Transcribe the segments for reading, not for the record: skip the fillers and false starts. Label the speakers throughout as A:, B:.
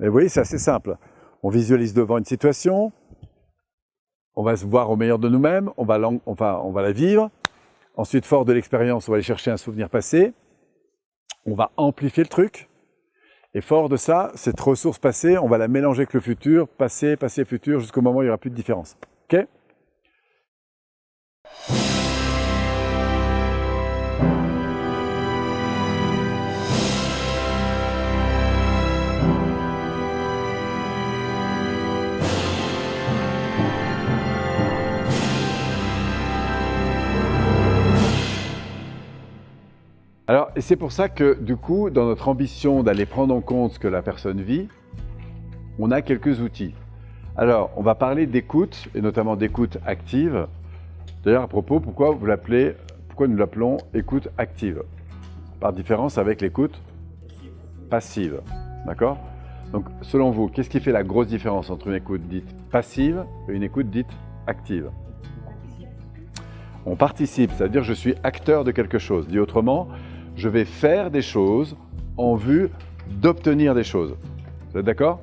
A: Et vous voyez, c'est assez simple. On visualise devant une situation, on va se voir au meilleur de nous-mêmes, on va la vivre. Ensuite, fort de l'expérience, on va aller chercher un souvenir passé. On va amplifier le truc. Et fort de ça, cette ressource passée, on va la mélanger avec le futur, passé, passé, futur, jusqu'au moment où il n'y aura plus de différence. OK ? Alors, et c'est pour ça que, du coup, dans notre ambition d'aller prendre en compte ce que la personne vit, on a quelques outils. Alors, on va parler d'écoute, et notamment d'écoute active. D'ailleurs, à propos, pourquoi nous l'appelons écoute active? Par différence avec l'écoute passive. D'accord? Donc, selon vous, qu'est-ce qui fait la grosse différence entre une écoute dite passive et une écoute dite active? On participe, c'est-à-dire je suis acteur de quelque chose. Dit autrement, je vais faire des choses en vue d'obtenir des choses. Vous êtes d'accord?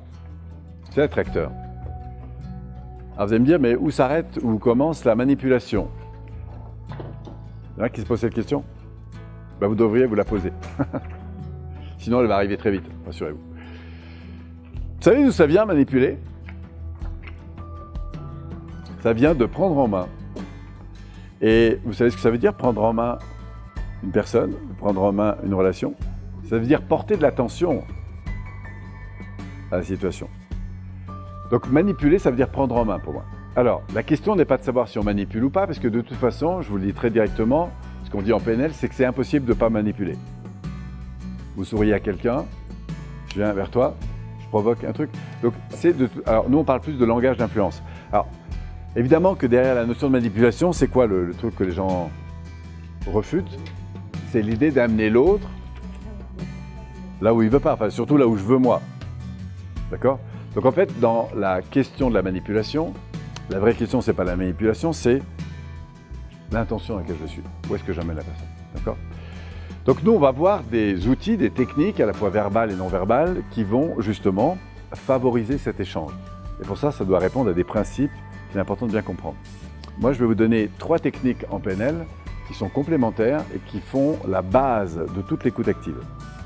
A: C'est être acteur. Alors vous allez me dire, mais où s'arrête, où commence la manipulation? Il y en a qui se posent cette question? Ben, vous devriez vous la poser. Sinon, elle va arriver très vite, rassurez-vous. Vous savez d'où ça vient, manipuler? Ça vient de prendre en main. Et vous savez ce que ça veut dire, prendre en main une personne, prendre en main une relation? Ça veut dire porter de l'attention à la situation. Donc manipuler, ça veut dire prendre en main pour moi. Alors, la question n'est pas de savoir si on manipule ou pas, parce que de toute façon, je vous le dis très directement, ce qu'on dit en PNL, c'est que c'est impossible de ne pas manipuler. Vous souriez à quelqu'un, je viens vers toi, je provoque un truc. Donc, alors, nous, on parle plus de langage d'influence. Alors, évidemment que derrière la notion de manipulation, c'est quoi le truc que les gens refutent? C'est l'idée d'amener l'autre là où il ne veut pas, enfin surtout là où je veux moi. D'accord? Donc en fait, dans la question de la manipulation, la vraie question, c'est pas la manipulation, c'est l'intention dans laquelle je suis. Où est-ce que j'amène la personne? D'accord? Donc nous, on va voir des outils, des techniques, à la fois verbales et non verbales, qui vont justement favoriser cet échange. Et pour ça, ça doit répondre à des principes qu'il est important de bien comprendre. Moi, je vais vous donner 3 techniques en PNL qui sont complémentaires et qui font la base de toute l'écoute active.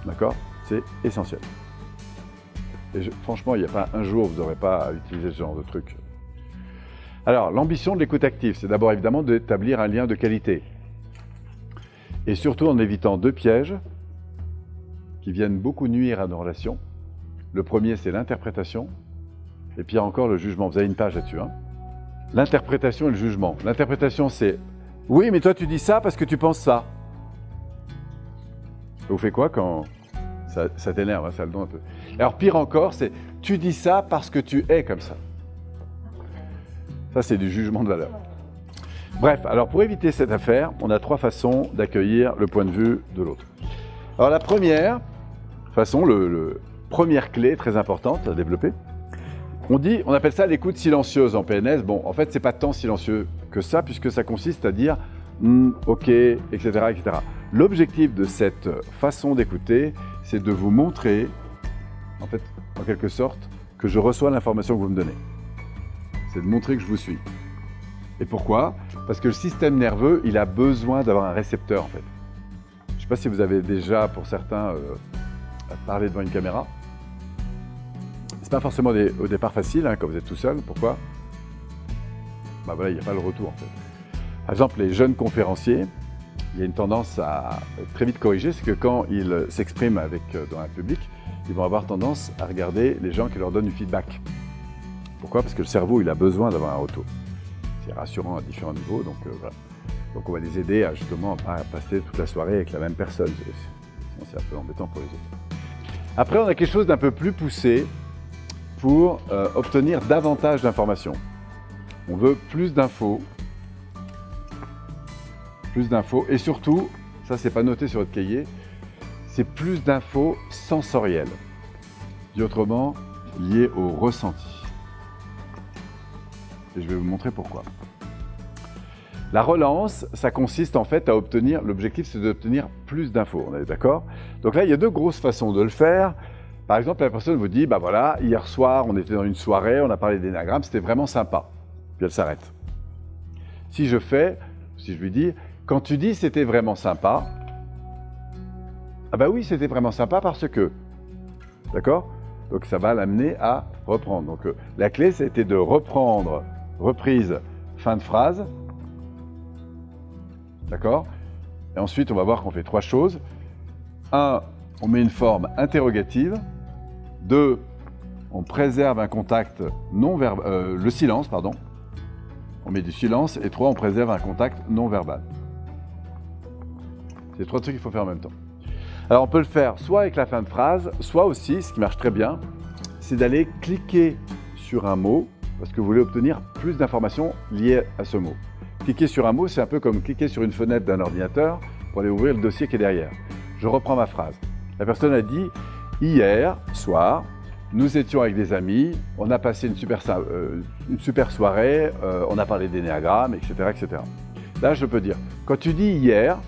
A: D'accord? C'est essentiel. Et franchement, il n'y a pas un jour où vous n'aurez pas à utiliser ce genre de truc. Alors, l'ambition de l'écoute active, c'est d'abord évidemment d'établir un lien de qualité. Et surtout en évitant 2 pièges qui viennent beaucoup nuire à nos relations. Le premier, c'est l'interprétation. Et pire encore, le jugement. Vous avez une page là-dessus. Hein? L'interprétation et le jugement. L'interprétation, c'est « Oui, mais toi, tu dis ça parce que tu penses ça. » Vous faites quoi quand ça t'énerve, hein, ça le donne un peu. Alors, pire encore, c'est « Tu dis ça parce que tu es comme ça. » Ça, c'est du jugement de valeur. Bref, alors pour éviter cette affaire, on a 3 façons d'accueillir le point de vue de l'autre. Alors, la première façon, première clé très importante à développer, on appelle ça l'écoute silencieuse en PNS. Bon, en fait, c'est pas tant silencieux que ça, puisque ça consiste à dire ok, etc., etc. L'objectif de cette façon d'écouter, c'est de vous montrer, en fait, en quelque sorte, que je reçois l'information que vous me donnez. C'est de montrer que je vous suis. Et pourquoi? Parce que le système nerveux, il a besoin d'avoir un récepteur, en fait. Je ne sais pas si vous avez déjà, pour certains, parlé devant une caméra. C'est pas forcément au départ facile, hein, quand vous êtes tout seul. Pourquoi? Ben voilà, il n'y a pas le retour, en fait. Par exemple, les jeunes conférenciers, il y a une tendance à très vite corriger, c'est que quand ils s'expriment dans un public, ils vont avoir tendance à regarder les gens qui leur donnent du feedback. Pourquoi? Parce que le cerveau, il a besoin d'avoir un retour. C'est rassurant à différents niveaux, donc voilà. Donc on va les aider à justement pas passer toute la soirée avec la même personne. Sinon c'est un peu embêtant pour les autres. Après, on a quelque chose d'un peu plus poussé pour obtenir davantage d'informations. On veut plus d'infos. Plus d'infos. Et surtout, ça c'est pas noté sur votre cahier, c'est plus d'infos sensorielles. Dit autrement, liées au ressenti. Et je vais vous montrer pourquoi. La relance, ça consiste en fait à obtenir, l'objectif c'est d'obtenir plus d'infos, on est d'accord? Donc là, il y a 2 grosses façons de le faire. Par exemple, la personne vous dit, bah voilà, hier soir, on était dans une soirée, on a parlé d'énéagramme, c'était vraiment sympa. Puis elle s'arrête. Si je lui dis, quand tu dis c'était vraiment sympa, ah bah oui, c'était vraiment sympa parce que, d'accord? Donc ça va l'amener à reprendre. Donc la clé, c'était de reprendre, reprise, fin de phrase, d'accord? Et ensuite, on va voir qu'on fait 3 choses. 1, on met une forme interrogative. 2, on préserve un contact non verbal, le silence, pardon. On met du silence. Et 3, on préserve un contact non verbal. C'est 3 trucs qu'il faut faire en même temps. Alors, on peut le faire soit avec la fin de phrase, soit aussi, ce qui marche très bien, c'est d'aller cliquer sur un mot parce que vous voulez obtenir plus d'informations liées à ce mot. Cliquer sur un mot, c'est un peu comme cliquer sur une fenêtre d'un ordinateur pour aller ouvrir le dossier qui est derrière. Je reprends ma phrase. La personne a dit « Hier soir, nous étions avec des amis, on a passé une super soirée, on a parlé d'énéagramme, etc., etc. » Là, je peux dire « Quand tu dis hier,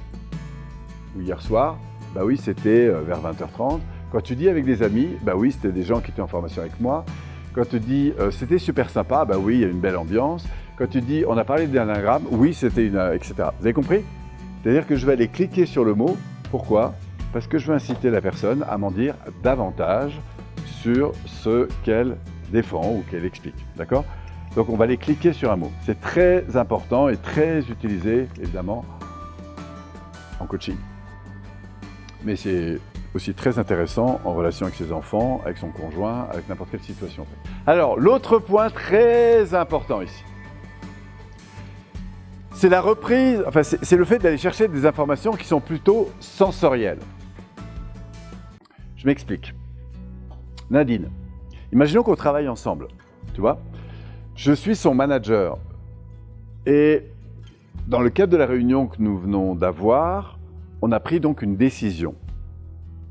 A: ou hier soir, bah oui, c'était vers 20h30. Quand tu dis avec des amis, bah oui, c'était des gens qui étaient en formation avec moi. Quand tu dis c'était super sympa, bah oui, il y a une belle ambiance. Quand tu dis on a parlé d'énéagramme, oui, c'était une... etc. Vous avez compris? C'est-à-dire que je vais aller cliquer sur le mot. Pourquoi? Parce que je veux inciter la personne à m'en dire davantage sur ce qu'elle défend ou qu'elle explique. D'accord? Donc on va aller cliquer sur un mot. C'est très important et très utilisé, évidemment, en coaching. Mais c'est aussi très intéressant en relation avec ses enfants, avec son conjoint, avec n'importe quelle situation. Alors, l'autre point très important ici, c'est la reprise, enfin c'est le fait d'aller chercher des informations qui sont plutôt sensorielles. Je m'explique. Nadine, imaginons qu'on travaille ensemble, tu vois. Je suis son manager et dans le cadre de la réunion que nous venons d'avoir, on a pris donc une décision.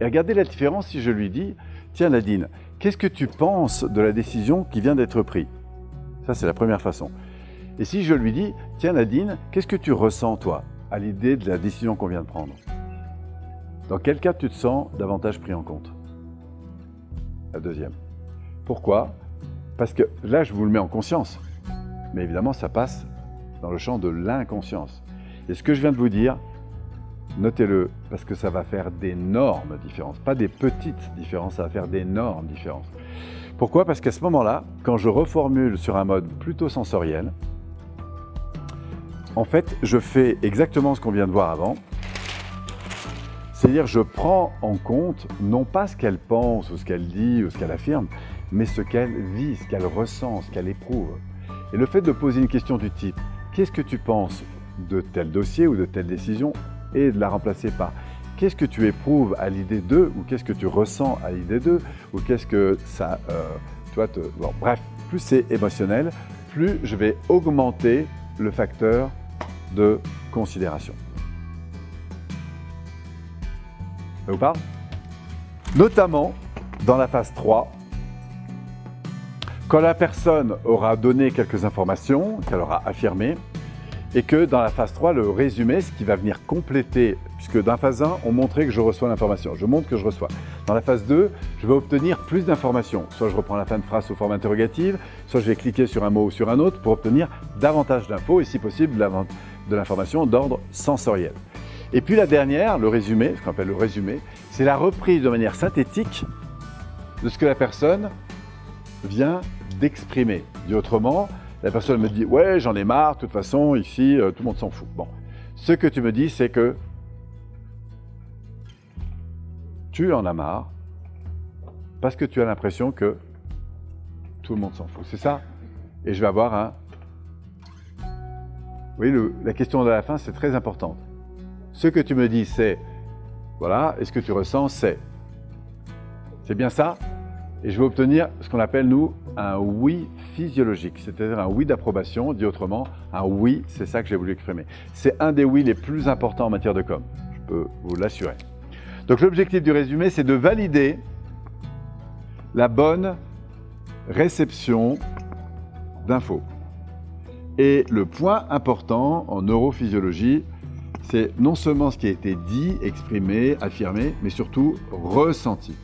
A: Et regardez la différence si je lui dis « Tiens Nadine, qu'est-ce que tu penses de la décision qui vient d'être prise ?» Ça, c'est la première façon. Et si je lui dis « Tiens Nadine, qu'est-ce que tu ressens toi à l'idée de la décision qu'on vient de prendre ?» Dans quel cas tu te sens davantage pris en compte? La deuxième. Pourquoi? Parce que là, je vous le mets en conscience. Mais évidemment, ça passe dans le champ de l'inconscience. Et ce que je viens de vous dire, notez-le, parce que ça va faire d'énormes différences. Pas des petites différences, ça va faire d'énormes différences. Pourquoi? Parce qu'à ce moment-là, quand je reformule sur un mode plutôt sensoriel, en fait, je fais exactement ce qu'on vient de voir avant. C'est-à-dire, je prends en compte, non pas ce qu'elle pense, ou ce qu'elle dit, ou ce qu'elle affirme, mais ce qu'elle vit, ce qu'elle ressent, ce qu'elle éprouve. Et le fait de poser une question du type « Qu'est-ce que tu penses de tel dossier ou de telle décision ?» et de la remplacer par « Qu'est-ce que tu éprouves à l'idée d'eux » ou « Qu'est-ce que tu ressens à l'idée d'eux » ou « Qu'est-ce que ça Bon, bref, plus c'est émotionnel, plus je vais augmenter le facteur de considération. Ça vous parle? Notamment dans la phase 3, quand la personne aura donné quelques informations, qu'elle aura affirmées, et que dans la phase 3, le résumé, ce qui va venir compléter, puisque dans la phase 1, on montrait que je reçois l'information, je montre que je reçois. Dans la phase 2, je vais obtenir plus d'informations. Soit je reprends la fin de phrase sous forme interrogative, soit je vais cliquer sur un mot ou sur un autre pour obtenir davantage d'infos et si possible de l'information d'ordre sensoriel. Et puis la dernière, le résumé, ce qu'on appelle le résumé, c'est la reprise de manière synthétique de ce que la personne vient d'exprimer. Dit autrement, la personne me dit « Ouais, j'en ai marre, de toute façon, ici, tout le monde s'en fout. » Bon, ce que tu me dis, c'est que tu en as marre parce que tu as l'impression que tout le monde s'en fout. C'est ça? Et je vais avoir un... Vous voyez, la question de la fin, c'est très importante. Ce que tu me dis, c'est... Voilà, et ce que tu ressens, c'est... C'est bien ça? Et je vais obtenir ce qu'on appelle, nous, un oui physiologique, c'est-à-dire un oui d'approbation, dit autrement, un oui, c'est ça que j'ai voulu exprimer. C'est un des oui les plus importants en matière de com, je peux vous l'assurer. Donc l'objectif du résumé, c'est de valider la bonne réception d'infos. Et le point important en neurophysiologie, c'est non seulement ce qui a été dit, exprimé, affirmé, mais surtout ressenti.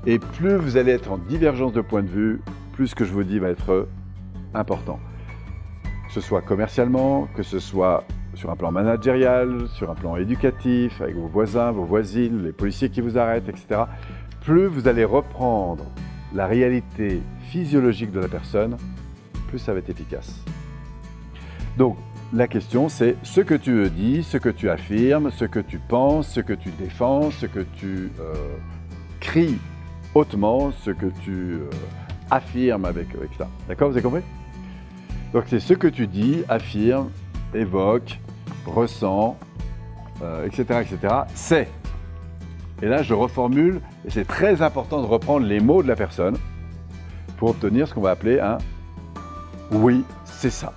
A: Et plus vous allez être en divergence de point de vue, plus ce que je vous dis va être important. Que ce soit commercialement, que ce soit sur un plan managérial, sur un plan éducatif, avec vos voisins, vos voisines, les policiers qui vous arrêtent, etc. Plus vous allez reprendre la réalité physiologique de la personne, plus ça va être efficace. Donc, la question, c'est ce que tu dis, ce que tu affirmes, ce que tu penses, ce que tu défends, ce que tu cries hautement, ce que tu affirmes avec ça. D'accord, vous avez compris? Donc, c'est ce que tu dis, affirme, évoque, ressens, etc., etc. C'est. Et là, je reformule, et c'est très important de reprendre les mots de la personne pour obtenir ce qu'on va appeler un « oui, c'est ça ».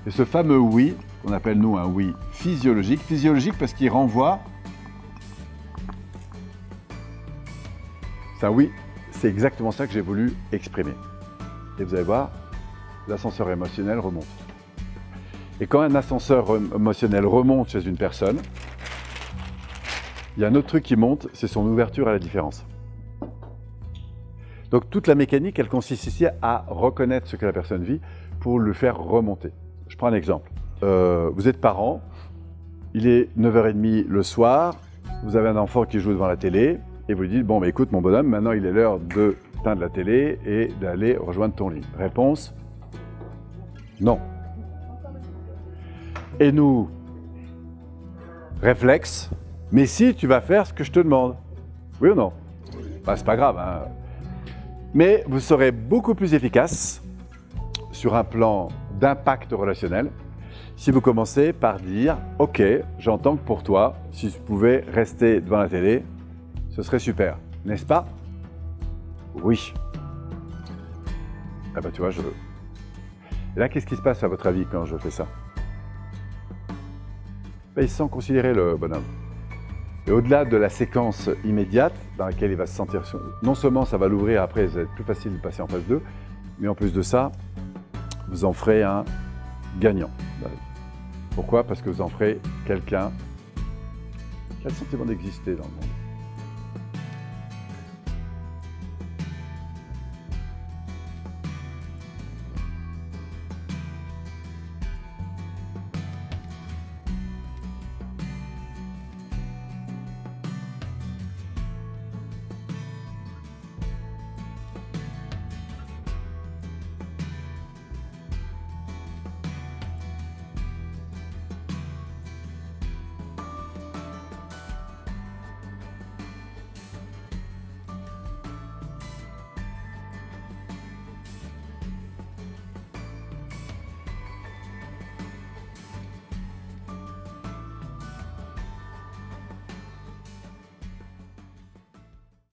A: Et ce fameux « oui », qu'on appelle nous un « oui » physiologique parce qu'il renvoie… C'est un « oui », c'est exactement ça que j'ai voulu exprimer. Et vous allez voir, l'ascenseur émotionnel remonte. Et quand un ascenseur émotionnel remonte chez une personne, il y a un autre truc qui monte, c'est son ouverture à la différence. Donc toute la mécanique, elle consiste ici à reconnaître ce que la personne vit pour le faire remonter. Je prends un exemple. Vous êtes parent, il est 9h30 le soir, vous avez un enfant qui joue devant la télé, et vous lui dites « Bon, bah, écoute mon bonhomme, maintenant il est l'heure d'éteindre la télé et d'aller rejoindre ton lit. » Réponse « Non. » Et nous, réflexe, mais si tu vas faire ce que je te demande, oui ou non? Bah, c'est pas grave, hein. Mais vous serez beaucoup plus efficace sur un plan d'impact relationnel si vous commencez par dire « Ok, j'entends que pour toi, si tu pouvais rester devant la télé, ce serait super, n'est-ce pas? Oui. Ah bah tu vois, je veux. » Et là, qu'est-ce qui se passe à votre avis quand je fais ça? Ben, il se sent considéré, le bonhomme. Et au-delà de la séquence immédiate dans laquelle il va se sentir, non seulement ça va l'ouvrir, après ça va être plus facile de passer en phase 2, mais en plus de ça, vous en ferez un gagnant. Pourquoi? Parce que vous en ferez quelqu'un qui a le sentiment d'exister dans le monde.